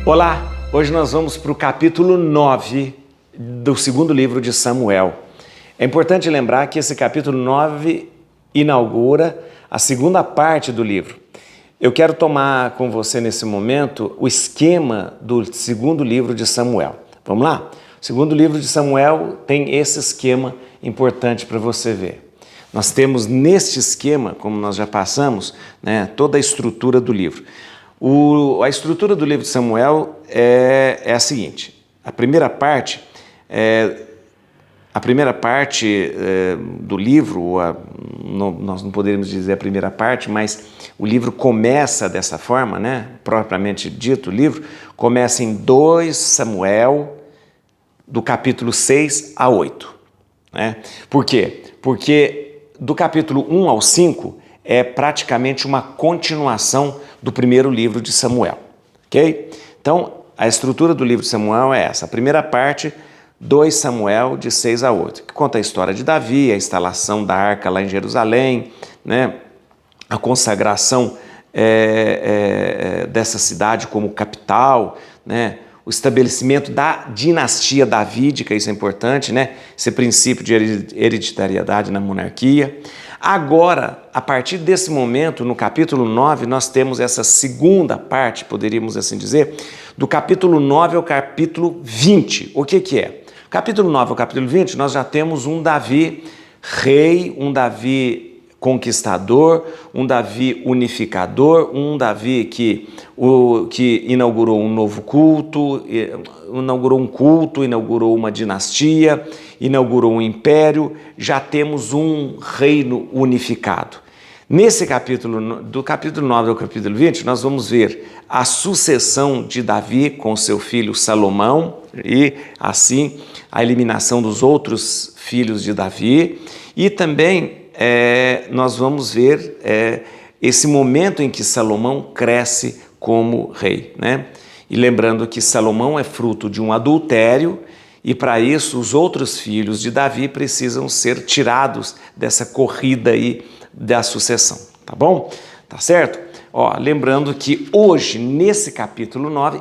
Olá, hoje nós vamos para o capítulo 9 do segundo livro de Samuel. É importante lembrar que esse capítulo 9 inaugura a segunda parte do livro. Eu quero tomar com você nesse momento o esquema do segundo livro de Samuel. Vamos lá? O segundo livro de Samuel tem esse esquema importante para você ver. Nós temos neste esquema, como nós já passamos, toda a estrutura do livro. A estrutura do livro de Samuel é a seguinte: a primeira parte do livro, nós não poderíamos dizer a primeira parte, mas o livro começa dessa forma, propriamente dito, o livro começa em 2 Samuel, do capítulo 6 a 8. Por quê? Porque do capítulo 1 ao 5 é praticamente uma continuação do primeiro livro de Samuel, ok? Então, a estrutura do livro de Samuel é essa. A primeira parte, 2 Samuel, de 6 a 8, que conta a história de Davi, a instalação da arca lá em Jerusalém, a consagração dessa cidade como capital, o estabelecimento da dinastia davídica, isso é importante, esse princípio de hereditariedade na monarquia. Agora, a partir desse momento, no capítulo 9, nós temos essa segunda parte, poderíamos assim dizer, do capítulo 9 ao capítulo 20. O que é? Capítulo 9 ao capítulo 20, nós já temos um Davi rei, um Davi conquistador, um Davi unificador, um Davi que inaugurou um novo culto, inaugurou uma dinastia, inaugurou um império, já temos um reino unificado. Nesse capítulo, do capítulo 9 ao capítulo 20, nós vamos ver a sucessão de Davi com seu filho Salomão e, assim, a eliminação dos outros filhos de Davi, e também nós vamos ver esse momento em que Salomão cresce como rei, E lembrando que Salomão é fruto de um adultério e, para isso, os outros filhos de Davi precisam ser tirados dessa corrida aí da sucessão, tá bom? Tá certo? Lembrando que hoje, nesse capítulo 9,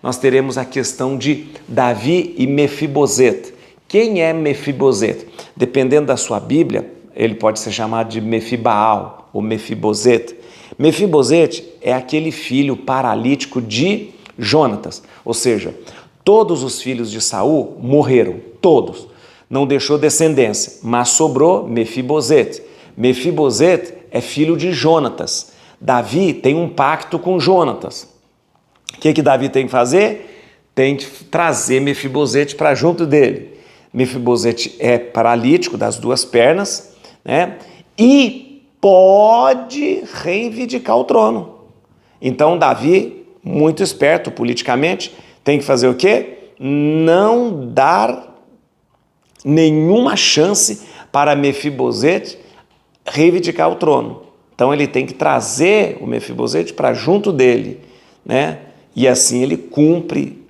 nós teremos a questão de Davi e Mefibosete. Quem é Mefibosete? Dependendo da sua Bíblia, ele pode ser chamado de Mefibaal ou Mefibosete. Mefibosete é aquele filho paralítico de Jonatas, ou seja, todos os filhos de Saul morreram, todos. Não deixou descendência, mas sobrou Mefibosete. Mefibosete é filho de Jonatas. Davi tem um pacto com Jonatas. O que Davi tem que fazer? Tem que trazer Mefibosete para junto dele. Mefibosete é paralítico das duas pernas, e pode reivindicar o trono. Então Davi, muito esperto politicamente, tem que fazer o quê? Não dar nenhuma chance para Mefibosete reivindicar o trono. Então ele tem que trazer o Mefibosete para junto dele, E assim ele cumpre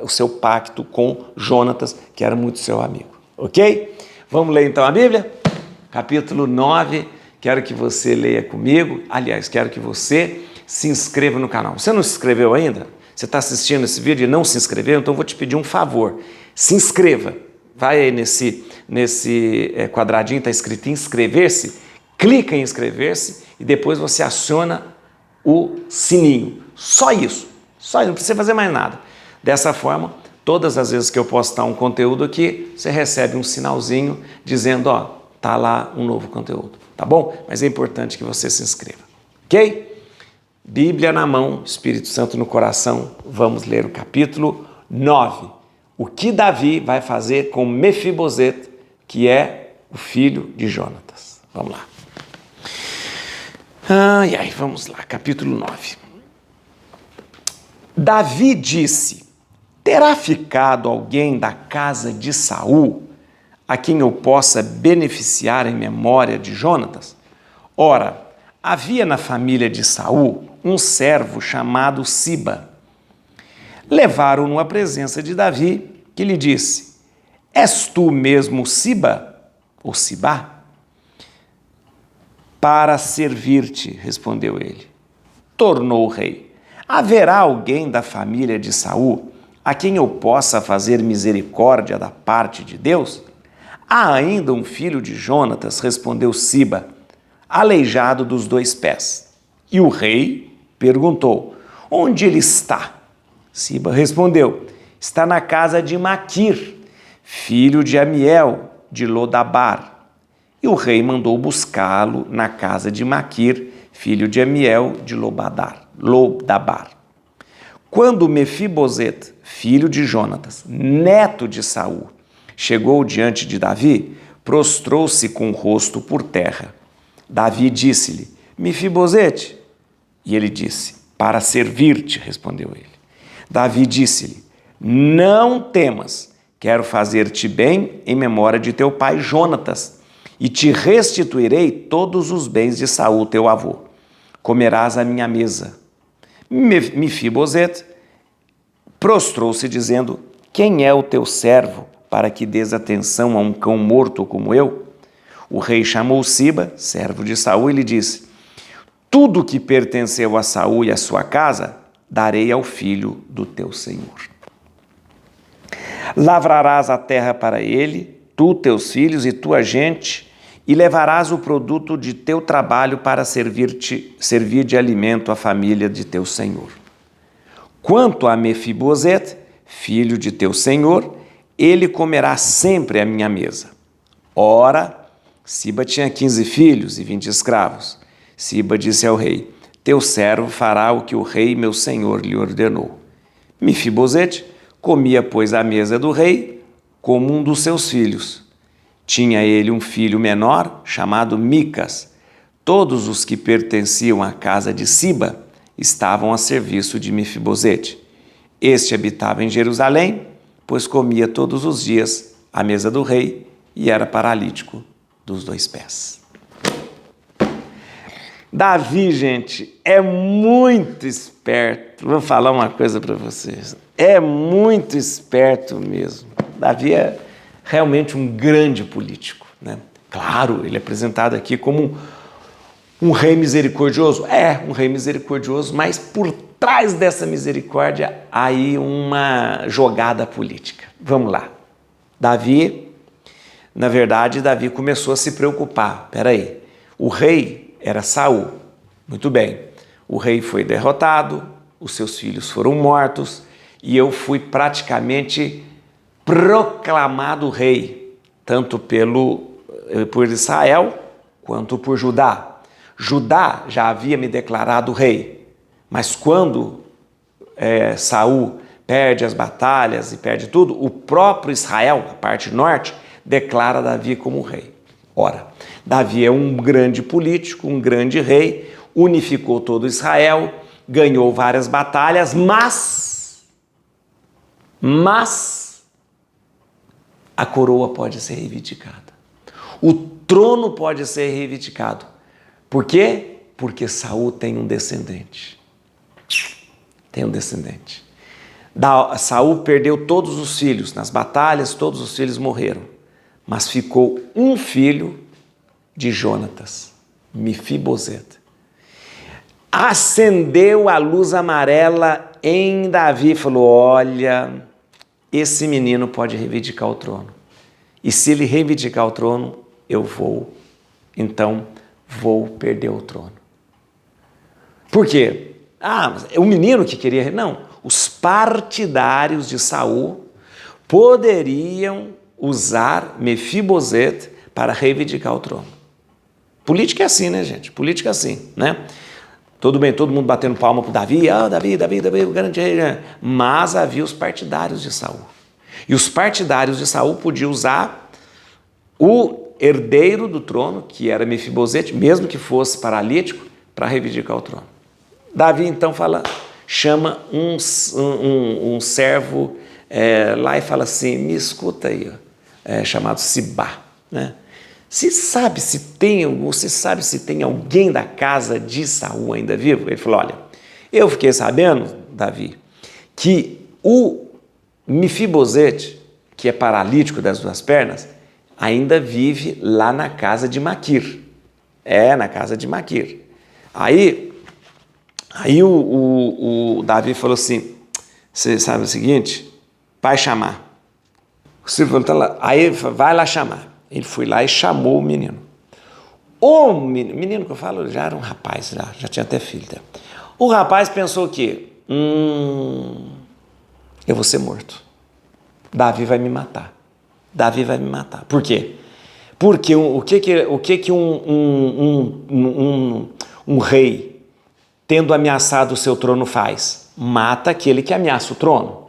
o seu pacto com Jonatas, que era muito seu amigo, ok? Vamos ler então a Bíblia? Capítulo 9, quero que você leia comigo, aliás, quero que você se inscreva no canal. Você não se inscreveu ainda? Você está assistindo esse vídeo e não se inscreveu? Então eu vou te pedir um favor, se inscreva, vai aí nesse quadradinho, está escrito inscrever-se, clica em inscrever-se e depois você aciona o sininho, só isso, não precisa fazer mais nada. Dessa forma, todas as vezes que eu postar um conteúdo aqui, você recebe um sinalzinho dizendo, tá lá um novo conteúdo, tá bom? Mas é importante que você se inscreva, ok? Bíblia na mão, Espírito Santo no coração, vamos ler o capítulo 9. O que Davi vai fazer com Mefibosete, que é o filho de Jonatas. Vamos lá. Vamos lá, capítulo 9. Davi disse: terá ficado alguém da casa de Saul a quem eu possa beneficiar em memória de Jonatas? Ora, havia na família de Saul um servo chamado Siba. Levaram-no à presença de Davi, que lhe disse: és tu mesmo Siba, ou Sibá? Para servir-te, respondeu ele. Tornou o rei: Haverá alguém da família de Saul a quem eu possa fazer misericórdia da parte de Deus? Há ainda um filho de Jonatas, respondeu Siba, aleijado dos 2 pés. E o rei perguntou, onde ele está? Siba respondeu, está na casa de Maquir, filho de Amiel, de Lodabar. E o rei mandou buscá-lo na casa de Maquir, filho de Amiel, de Lodabar. Quando Mefibosete, filho de Jonatas, neto de Saul, chegou diante de Davi, prostrou-se com o rosto por terra. Davi disse-lhe, Mefibosete. E ele disse, para servir-te, respondeu ele. Davi disse-lhe, não temas, quero fazer-te bem em memória de teu pai Jonatas, e te restituirei todos os bens de Saul, teu avô. Comerás à minha mesa. Mefibosete prostrou-se dizendo, quem é o teu servo para que dês atenção a um cão morto como eu? O rei chamou Siba, servo de Saul, e lhe disse, tudo que pertenceu a Saul e a sua casa, darei ao filho do teu senhor. Lavrarás a terra para ele, tu, teus filhos e tua gente, e levarás o produto de teu trabalho para servir de alimento à família de teu senhor. Quanto a Mefibosete, filho de teu senhor, ele comerá sempre à minha mesa. Ora, Siba tinha 15 filhos e 20 escravos. Siba disse ao rei, teu servo fará o que o rei, meu senhor, lhe ordenou. Mefibosete comia, pois, à mesa do rei, como um dos seus filhos. Tinha ele um filho menor, chamado Micas. Todos os que pertenciam à casa de Siba estavam a serviço de Mefibosete. Este habitava em Jerusalém, pois comia todos os dias à mesa do rei e era paralítico dos 2 pés. Davi, gente, é muito esperto. Vou falar uma coisa para vocês. É muito esperto mesmo. Davi é realmente um grande político, né? Claro, ele é apresentado aqui como um rei misericordioso. É, um rei misericordioso, mas por trás dessa misericórdia há aí uma jogada política. Vamos lá. Davi começou a se preocupar. Peraí, o rei era Saul. Muito bem, o rei foi derrotado, os seus filhos foram mortos e eu fui praticamente proclamado rei, tanto por Israel quanto por Judá. Judá já havia me declarado rei, mas quando Saul perde as batalhas e perde tudo, o próprio Israel, a parte norte, declara Davi como rei. Ora, Davi é um grande político, um grande rei, unificou todo Israel, ganhou várias batalhas, mas a coroa pode ser reivindicada. O trono pode ser reivindicado. Por quê? Porque Saul tem um descendente. Saul perdeu todos os filhos. Nas batalhas, todos os filhos morreram. Mas ficou um filho de Jonatas, Mefibosete. Acendeu a luz amarela em Davi e falou, olha, esse menino pode reivindicar o trono. E se ele reivindicar o trono, eu vou perder o trono. Por quê? Mas é o menino que queria... Não, os partidários de Saul poderiam usar Mefibosete para reivindicar o trono. Política é assim, né, gente? Política é assim, né? Tudo bem, todo mundo batendo palma para Davi, Davi, o grande rei, né? Mas havia os partidários de Saul. E os partidários de Saul podiam usar o herdeiro do trono, que era Mefibosete, mesmo que fosse paralítico, para reivindicar o trono. Davi, então, chama um servo lá e fala assim, me escuta aí, chamado Sibá, né? Você sabe se tem alguém da casa de Saul ainda vivo? Ele falou, olha, eu fiquei sabendo, Davi, que o Mefibosete, que é paralítico das 2 pernas, ainda vive lá na casa de Maquir. Na casa de Maquir. Aí, Aí o Davi falou assim, você sabe o seguinte? Vai chamar. O servo falou, tá lá. Aí ele falou, vai lá chamar. Ele foi lá e chamou o menino. O menino que eu falo já era um rapaz, já tinha até filho. O rapaz pensou o quê? Eu vou ser morto. Davi vai me matar. Davi vai me matar. Por quê? Porque o que um rei, tendo ameaçado o seu trono, faz? Mata aquele que ameaça o trono.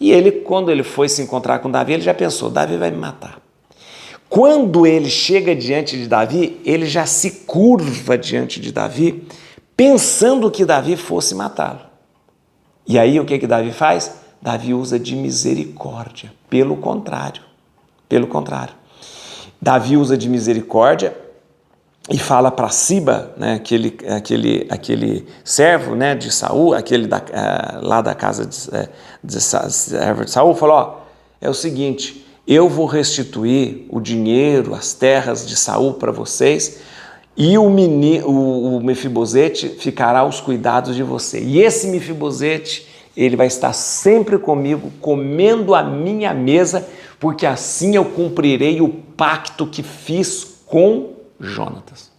E ele, quando ele foi se encontrar com Davi, ele já pensou, Davi vai me matar. Quando ele chega diante de Davi, ele já se curva diante de Davi, pensando que Davi fosse matá-lo. E aí o que Davi faz? Davi usa de misericórdia, pelo contrário. Davi usa de misericórdia e fala para Siba, né, aquele servo, né, de Saul, aquele lá da casa de Saul, falou, ó, é o seguinte, eu vou restituir o dinheiro, as terras de Saul para vocês e o Mefibosete ficará aos cuidados de você. E esse Mefibosete, ele vai estar sempre comigo, comendo a minha mesa, porque assim eu cumprirei o pacto que fiz com Jonatas.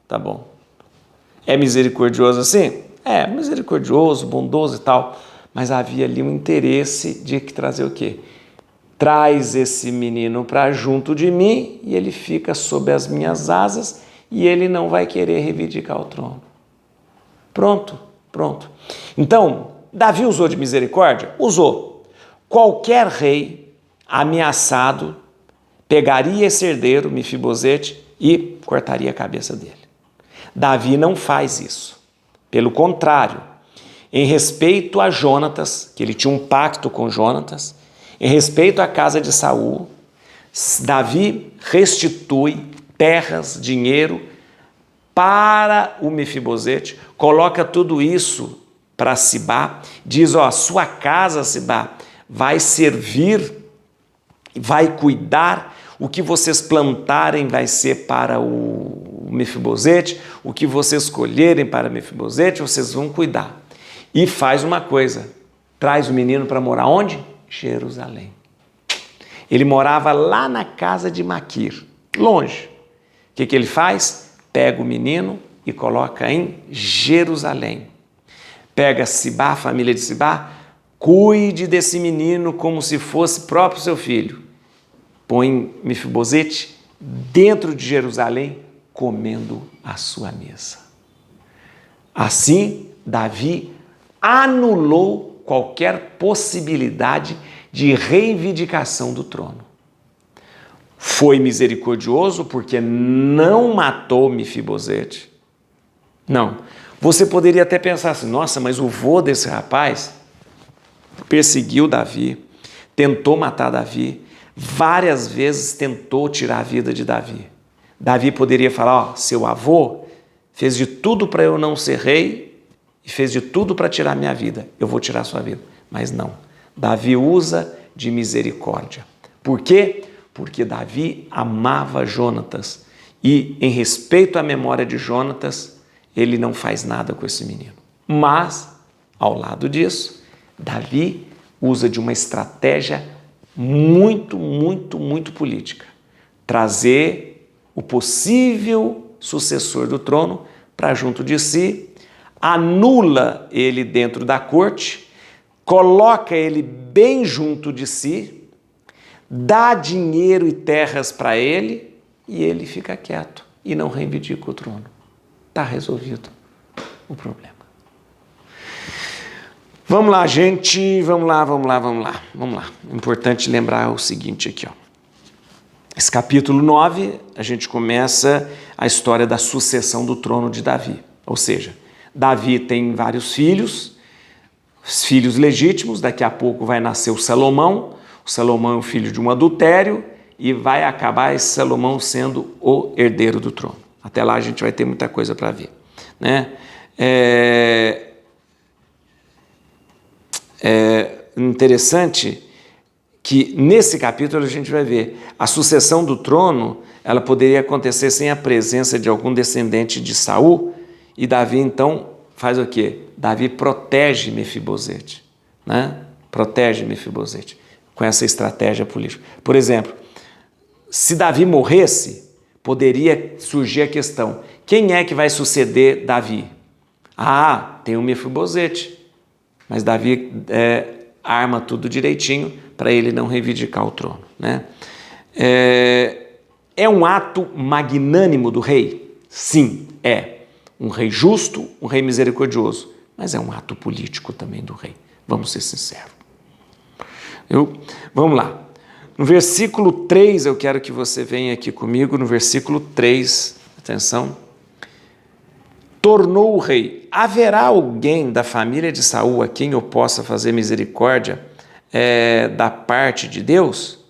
Tá bom. É misericordioso assim? É, misericordioso, bondoso e tal, mas havia ali um interesse de trazer o quê? Traz esse menino para junto de mim e ele fica sob as minhas asas e ele não vai querer reivindicar o trono. Pronto. Então, Davi usou de misericórdia? Usou. Qualquer rei ameaçado pegaria esse herdeiro, Mefibosete, e cortaria a cabeça dele. Davi não faz isso. Pelo contrário, em respeito a Jonatas, que ele tinha um pacto com Jonatas, em respeito à casa de Saul, Davi restitui terras, dinheiro para o Mefibosete, coloca tudo isso para Sibá, diz, sua casa, Sibá, vai servir, vai cuidar, o que vocês plantarem vai ser para o Mefibosete, o que vocês colherem para Mefibosete, vocês vão cuidar. E faz uma coisa, traz o menino para morar onde? Jerusalém. Ele morava lá na casa de Maquir, longe. O que ele faz? Pega o menino e coloca em Jerusalém. Pega Sibá, a família de Sibá, cuide desse menino como se fosse próprio seu filho. Põe Mefibosete dentro de Jerusalém, comendo a sua mesa. Assim, Davi anulou qualquer possibilidade de reivindicação do trono. Foi misericordioso porque não matou Mefibosete. Não. Você poderia até pensar assim, nossa, mas o vô desse rapaz perseguiu Davi, tentou matar Davi, várias vezes tentou tirar a vida de Davi. Davi poderia falar, seu avô fez de tudo para eu não ser rei e fez de tudo para tirar minha vida. Eu vou tirar sua vida. Mas não. Davi usa de misericórdia. Por quê? Porque Davi amava Jonatas e, em respeito à memória de Jonatas, ele não faz nada com esse menino. Mas, ao lado disso, Davi usa de uma estratégia muito política. Trazer o possível sucessor do trono para junto de si, anula ele dentro da corte, coloca ele bem junto de si, dá dinheiro e terras para ele e ele fica quieto e não reivindica o trono. Está resolvido o problema. Vamos lá, gente, vamos lá. Importante lembrar o seguinte aqui, Esse capítulo 9, a gente começa a história da sucessão do trono de Davi. Ou seja, Davi tem vários filhos, os filhos legítimos, daqui a pouco vai nascer o Salomão é o filho de um adultério e vai acabar esse Salomão sendo o herdeiro do trono. Até lá a gente vai ter muita coisa para ver, né? É interessante que nesse capítulo a gente vai ver a sucessão do trono, ela poderia acontecer sem a presença de algum descendente de Saul E Davi, então, faz o quê? Davi protege Mefibosete, né? Protege Mefibosete com essa estratégia política. Por exemplo, se Davi morresse, poderia surgir a questão: quem é que vai suceder Davi? Ah, tem o Mefibosete, mas Davi arma tudo direitinho para ele não reivindicar o trono, né? É um ato magnânimo do rei? Sim, é. Um rei justo, um rei misericordioso, mas é um ato político também do rei. Vamos ser sinceros. Vamos lá. No versículo 3, eu quero que você venha aqui comigo, no versículo 3, atenção. Tornou o rei: haverá alguém da família de Saul a quem eu possa fazer misericórdia da parte de Deus?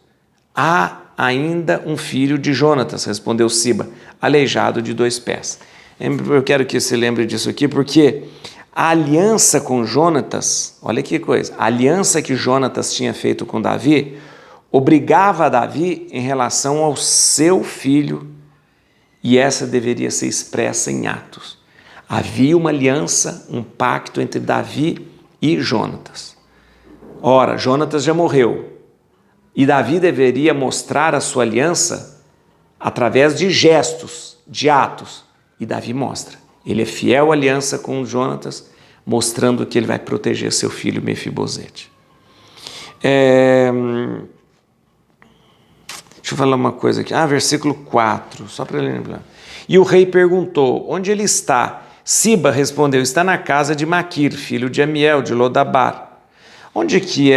Há ainda um filho de Jonatas, respondeu Siba, aleijado de 2 pés. Eu quero que você lembre disso aqui, porque a aliança com Jonatas, olha que coisa, a aliança que Jonatas tinha feito com Davi, obrigava a Davi em relação ao seu filho, e essa deveria ser expressa em atos. Havia uma aliança, um pacto entre Davi e Jonatas. Ora, Jonatas já morreu, e Davi deveria mostrar a sua aliança através de gestos, de atos. E Davi mostra. Ele é fiel à aliança com Jonatas, mostrando que ele vai proteger seu filho Mefibosete. Deixa eu falar uma coisa aqui. Versículo 4, só para lembrar. E o rei perguntou: onde ele está? Siba respondeu: está na casa de Maquir, filho de Amiel, de Lodabar. Onde que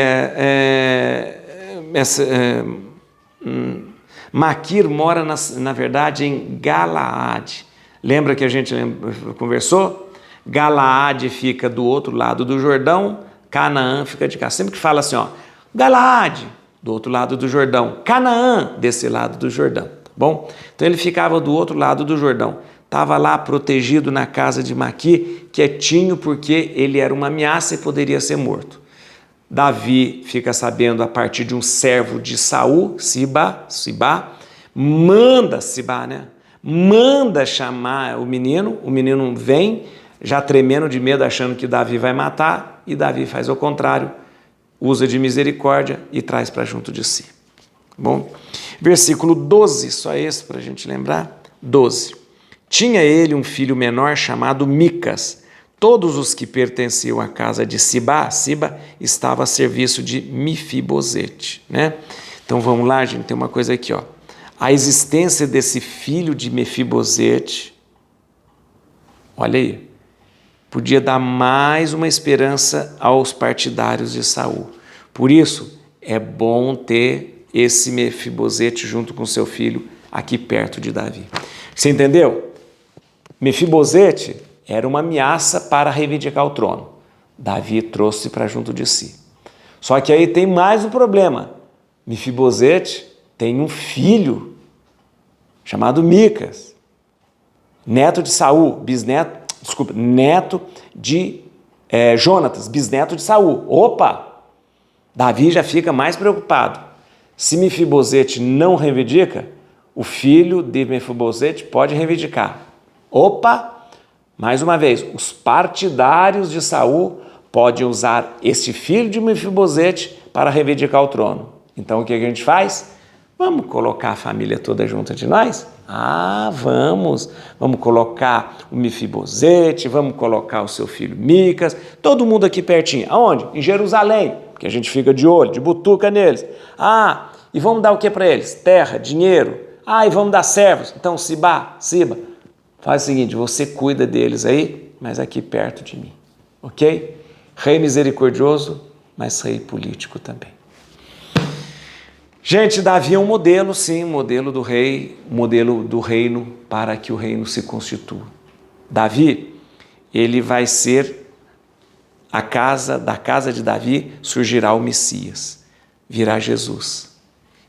Maquir mora, na verdade, em Galaade. Lembra que a gente conversou? Galaade fica do outro lado do Jordão, Canaã fica de cá. Sempre que fala assim, Galaade, do outro lado do Jordão, Canaã, desse lado do Jordão, tá bom? Então ele ficava do outro lado do Jordão, estava lá protegido na casa de Maquir, quietinho, porque ele era uma ameaça e poderia ser morto. Davi fica sabendo a partir de um servo de Saul, Siba, manda chamar o menino vem, já tremendo de medo, achando que Davi vai matar, e Davi faz o contrário, usa de misericórdia e traz para junto de si. Bom, versículo 12, só esse para a gente lembrar, 12. Tinha ele um filho menor chamado Micas. Todos os que pertenciam à casa de Siba estava a serviço de Mefibosete, né? Então vamos lá, gente, tem uma coisa aqui, A existência desse filho de Mefibosete, olha aí, podia dar mais uma esperança aos partidários de Saul. Por isso, é bom ter esse Mefibosete junto com seu filho aqui perto de Davi. Você entendeu? Mefibosete era uma ameaça para reivindicar o trono. Davi trouxe para junto de si. Só que aí tem mais um problema. Mefibosete tem um filho chamado Micas, neto de Saul, neto de Jonatas, bisneto de Saul. Opa! Davi já fica mais preocupado. Se Mefibosete não reivindica, o filho de Mefibosete pode reivindicar. Opa! Mais uma vez, os partidários de Saul podem usar esse filho de Mefibosete para reivindicar o trono. Então o que a gente faz? Vamos colocar a família toda junto de nós? Vamos colocar o Mefibosete, vamos colocar o seu filho Micas, todo mundo aqui pertinho. Aonde? Em Jerusalém, porque a gente fica de olho, de butuca neles. E vamos dar o que para eles? Terra, dinheiro. E vamos dar servos. Então, Siba, faz o seguinte, você cuida deles aí, mas aqui perto de mim, ok? Rei misericordioso, mas rei político também. Gente, Davi é um modelo, sim, modelo do rei, modelo do reino para que o reino se constitua. Davi, ele vai ser da casa de Davi surgirá o Messias, virá Jesus.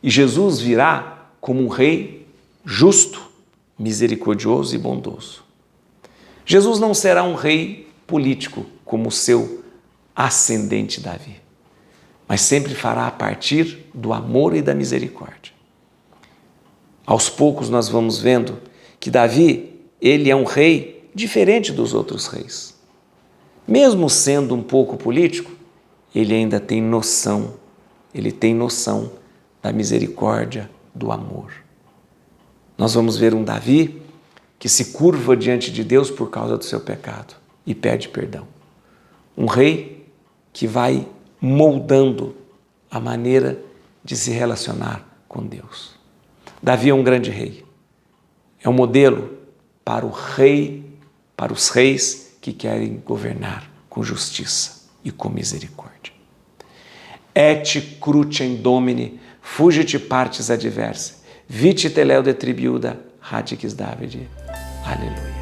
E Jesus virá como um rei justo, misericordioso e bondoso. Jesus não será um rei político como o seu ascendente Davi, mas sempre fará a partir do amor e da misericórdia. Aos poucos nós vamos vendo que Davi, ele é um rei diferente dos outros reis. Mesmo sendo um pouco político, ele ainda tem noção, da misericórdia, do amor. Nós vamos ver um Davi que se curva diante de Deus por causa do seu pecado e pede perdão. Um rei que vai moldando a maneira de se relacionar com Deus. Davi é um grande rei. É um modelo para o rei, para os reis que querem governar com justiça e com misericórdia. Et crucem Domini, fugit partes adversae, vite teleo de tribiuda, radix Davide. Aleluia.